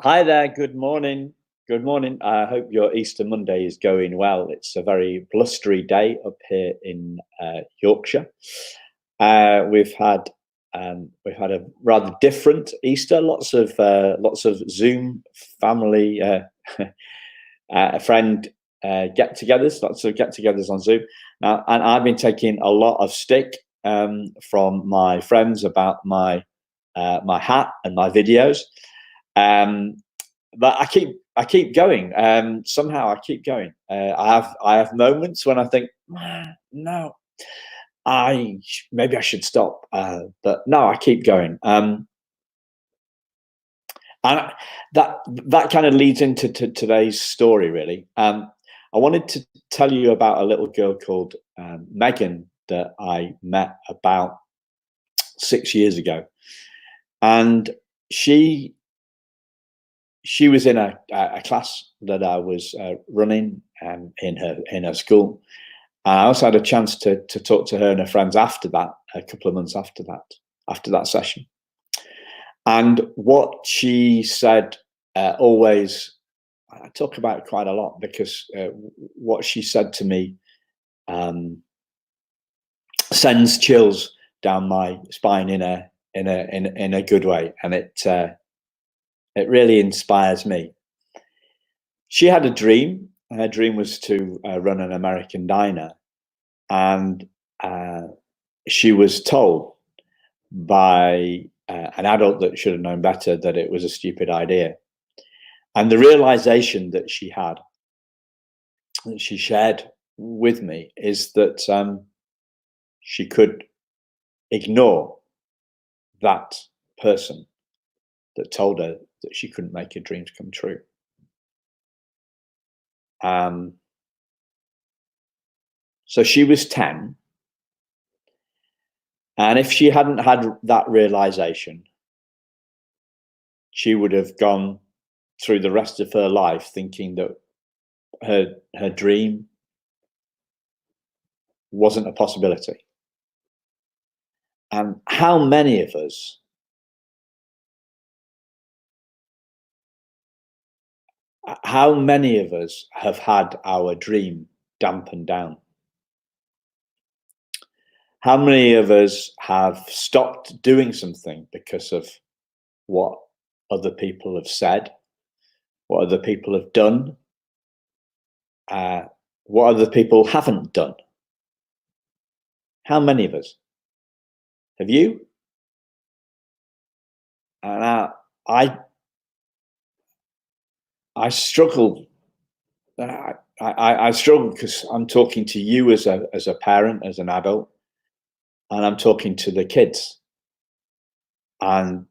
Hi there. Good morning. Good morning. I hope your Easter Monday is going well. It's a very blustery day up here in Yorkshire. We've had a rather different Easter. Lots of Zoom family friend get-togethers. Lots of get-togethers on Zoom now, and I've been taking a lot of stick from my friends about my hat and my videos. Um, but I keep going. Somehow I keep going. I have moments when I think, "Man, no, maybe I should stop." But no, I keep going. And that kind of leads into today's story, really. I wanted to tell you about a little girl called Megan that I met about 6 years ago, and she she was in a class that I was running in her school. And I also had a chance to talk to her and her friends after that, a couple of months after that session. And what she said always, I talk about it quite a lot because what she said to me um, sends chills down my spine in a good way, and it really inspires me. She had a dream. Her dream was to run an American diner, and uh, she was told by an adult that should have known better that it was a stupid idea. And the realization that she had, that she shared with me, is that she could ignore that person that told her that she couldn't make her dreams come true. Um, so she was 10. And if she hadn't had that realization, she would have gone through the rest of her life thinking that her dream wasn't a possibility. And how many of us have had our dream dampened down? How many of us have stopped doing something because of what other people have said, what other people have done, what other people haven't done? How many of us? Have you? And I struggle. I struggle because I'm talking to you as a parent, as an adult, and I'm talking to the kids, and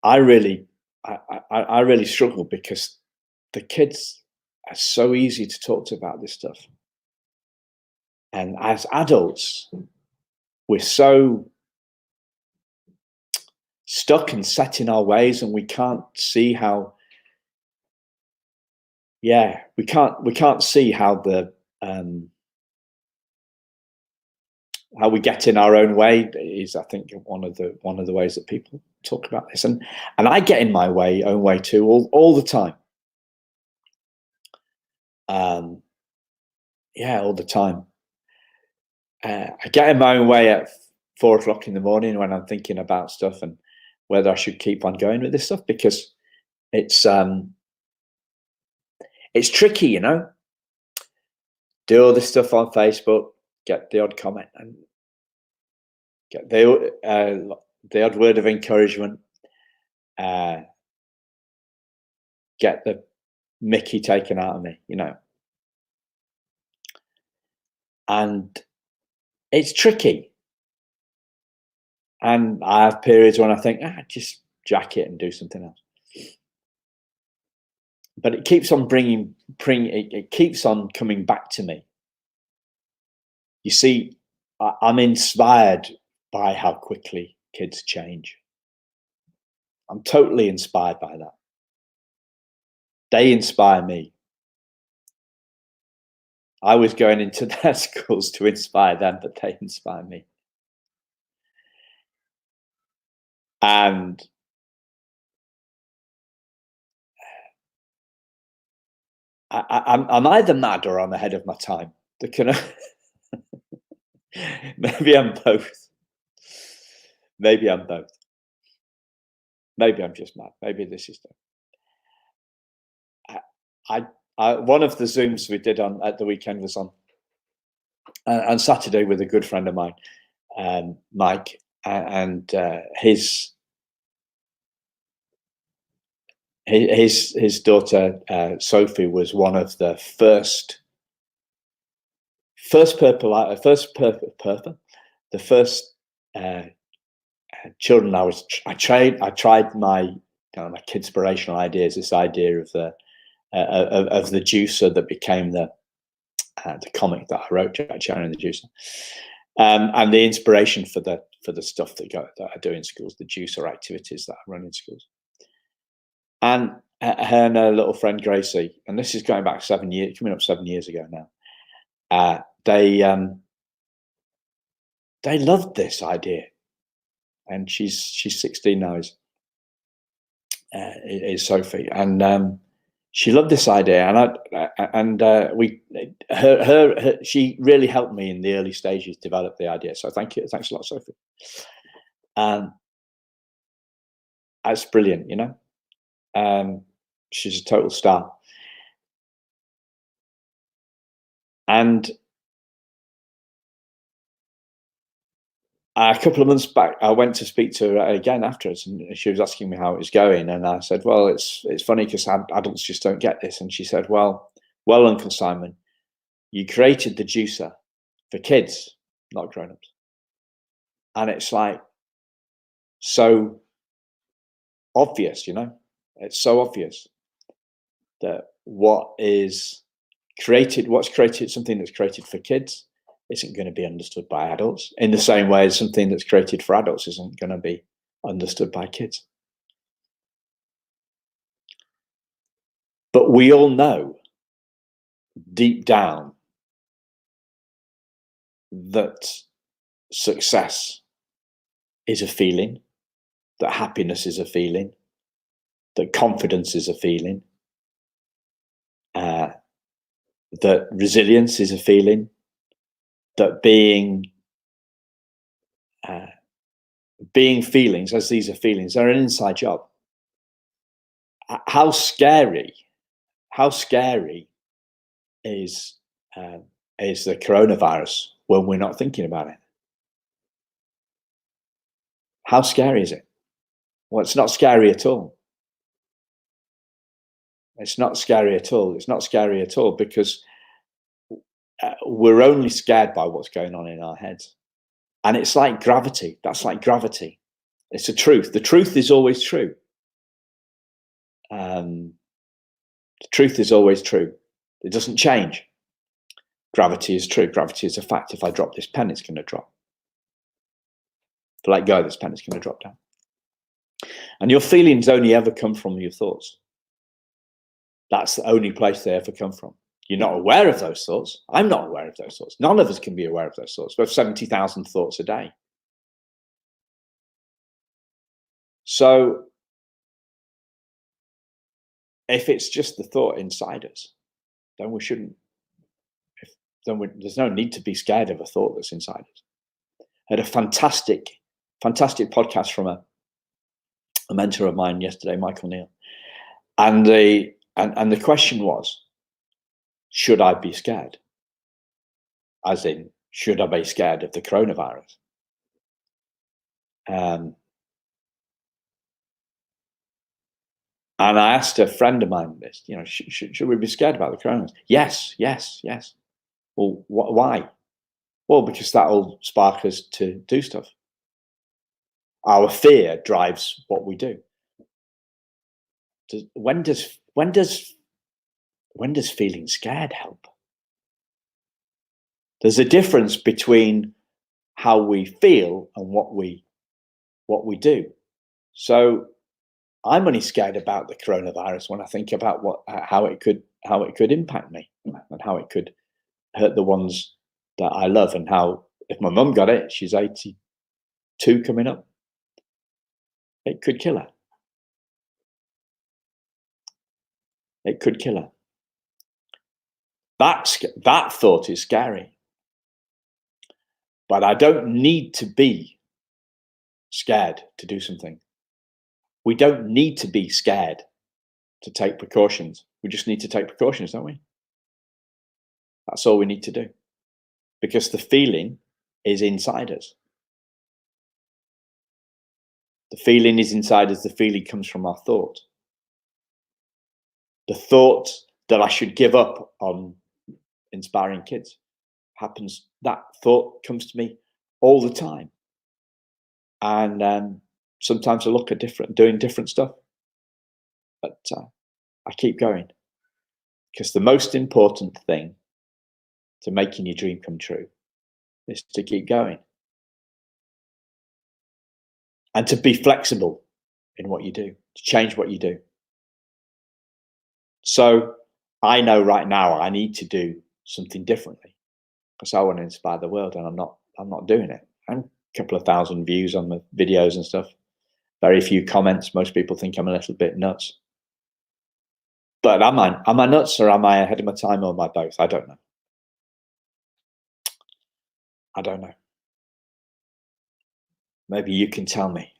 I really I really struggle because the kids are so easy to talk to about this stuff, and as adults, we're so stuck and set in our ways, and we can't see how. Yeah, we can't see how we get in our own way is, I think, one of the ways that people talk about this, and I get in my own way too, all the time. Um, yeah, all the time. I get in my own way at 4 o'clock in the morning when I'm thinking about stuff and whether I should keep on going with this stuff, because it's um, it's tricky, Do all this stuff on Facebook, get the odd comment, and get the odd word of encouragement, uh, get the Mickey taken out of me, and it's tricky. And I have periods when I think, just jack it and do something else. But it keeps on it keeps on coming back to me. You see, I'm inspired by how quickly kids change. I'm totally inspired by that. They inspire me. I was going into their schools to inspire them, but they inspire me. And I'm either mad or I'm ahead of my time. The kind of maybe I'm both. Maybe I'm both. Maybe I'm just mad. Maybe this is the. One of the Zooms we did on at the weekend was on Saturday with a good friend of mine, Mike, and his daughter Sophie was one of the first children I tried my my kidspirational ideas. This idea of the juicer that became the comic that I wrote, Jack Chan and the Juicer, and the inspiration for the stuff that I do in schools, the juicer activities that I run in schools. And her and her little friend Gracie, and this is going back 7 years, coming up 7 years ago now. They loved this idea, and she's 16 now. Is Sophie, and she loved this idea, and she really helped me in the early stages develop the idea. So thanks a lot, Sophie. That's brilliant, she's a total star. And a couple of months back, I went to speak to her again afterwards, and she was asking me how it was going. And I said, well, it's funny because adults just don't get this. And she said, well, Uncle Simon, you created the juicer for kids, not grown-ups. And it's like so obvious, it's so obvious that what's created, something that's created for kids isn't going to be understood by adults in the same way as something that's created for adults isn't going to be understood by kids. But we all know deep down that success is a feeling, that happiness is a feeling, that confidence is a feeling, that resilience is a feeling, that being feelings, as these are feelings, they're an inside job. How scary is the coronavirus when we're not thinking about it? How scary is it? Well, it's not scary at all. It's not scary at all. It's not scary at all because we're only scared by what's going on in our heads. And it's like gravity. That's like gravity. It's a truth. The truth is always true. The truth is always true. It doesn't change. Gravity is true. Gravity is a fact. If I drop this pen, it's going to drop. If I let go of this pen, it's going to drop down. And your feelings only ever come from your thoughts. That's the only place they ever come from. You're not aware of those thoughts. I'm not aware of those thoughts. None of us can be aware of those thoughts. We have 70,000 thoughts a day. So if it's just the thought inside us, then we shouldn't. There's no need to be scared of a thought that's inside us. I had a fantastic podcast from a mentor of mine yesterday, Michael Neal, and the question was, should I be scared? As in, should I be scared of the coronavirus? And I asked a friend of mine this, should we be scared about the coronavirus? Yes. Well, why? Well, because that'll spark us to do stuff. Our fear drives what we do. When does feeling scared help? There's a difference between how we feel and what we do. So I'm only scared about the coronavirus when I think about how it could impact me and how it could hurt the ones that I love, and how if my mum got it, she's 82 coming up, it could kill her. It could kill her. That thought is scary. But I don't need to be scared to do something. We don't need to be scared to take precautions. We just need to take precautions, don't we? That's all we need to do. Because the feeling is inside us. The feeling is inside us. The feeling comes from our thought. The thought that I should give up on inspiring kids happens. That thought comes to me all the time. And sometimes I look at doing different stuff. But I keep going. Because the most important thing to making your dream come true is to keep going. And to be flexible in what you do, to change what you do. So I know right now I need to do something differently because I want to inspire the world, and I'm not doing it. I'm a couple of thousand views on the videos and stuff. Very few comments. Most people think I'm a little bit nuts. But am I nuts, or am I ahead of my time, or am I both? I don't know. I don't know. Maybe you can tell me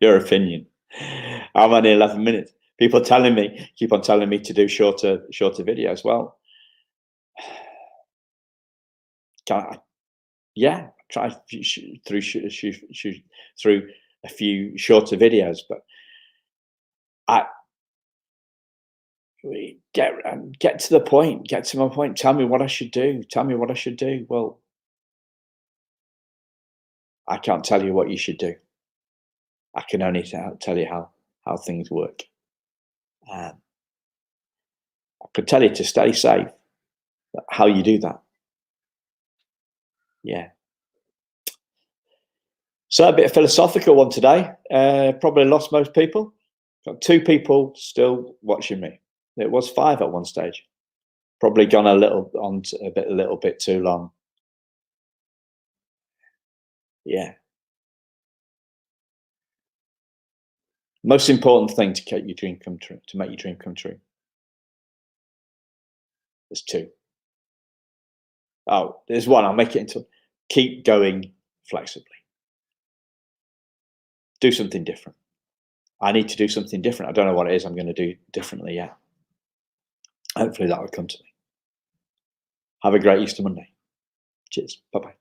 your opinion. I'm only 11 minutes. People keep on telling me to do shorter videos. Well, yeah, try through a few shorter videos, but get to the point. Get to my point. Tell me what I should do. Tell me what I should do. Well, I can't tell you what you should do. I can only tell you how things work. I could tell you to stay safe, but how you do that. Yeah. So a bit of philosophical one today. Probably lost most people. Got 2 people still watching me. It was 5 at one stage. Probably gone a little bit too long. Yeah. Most important thing to make your dream come true. There's 2. Oh, there's 1. I'll make it into. Keep going flexibly. Do something different. I need to do something different. I don't know what it is I'm going to do differently yet. Hopefully that will come to me. Have a great Easter Monday. Cheers. Bye-bye.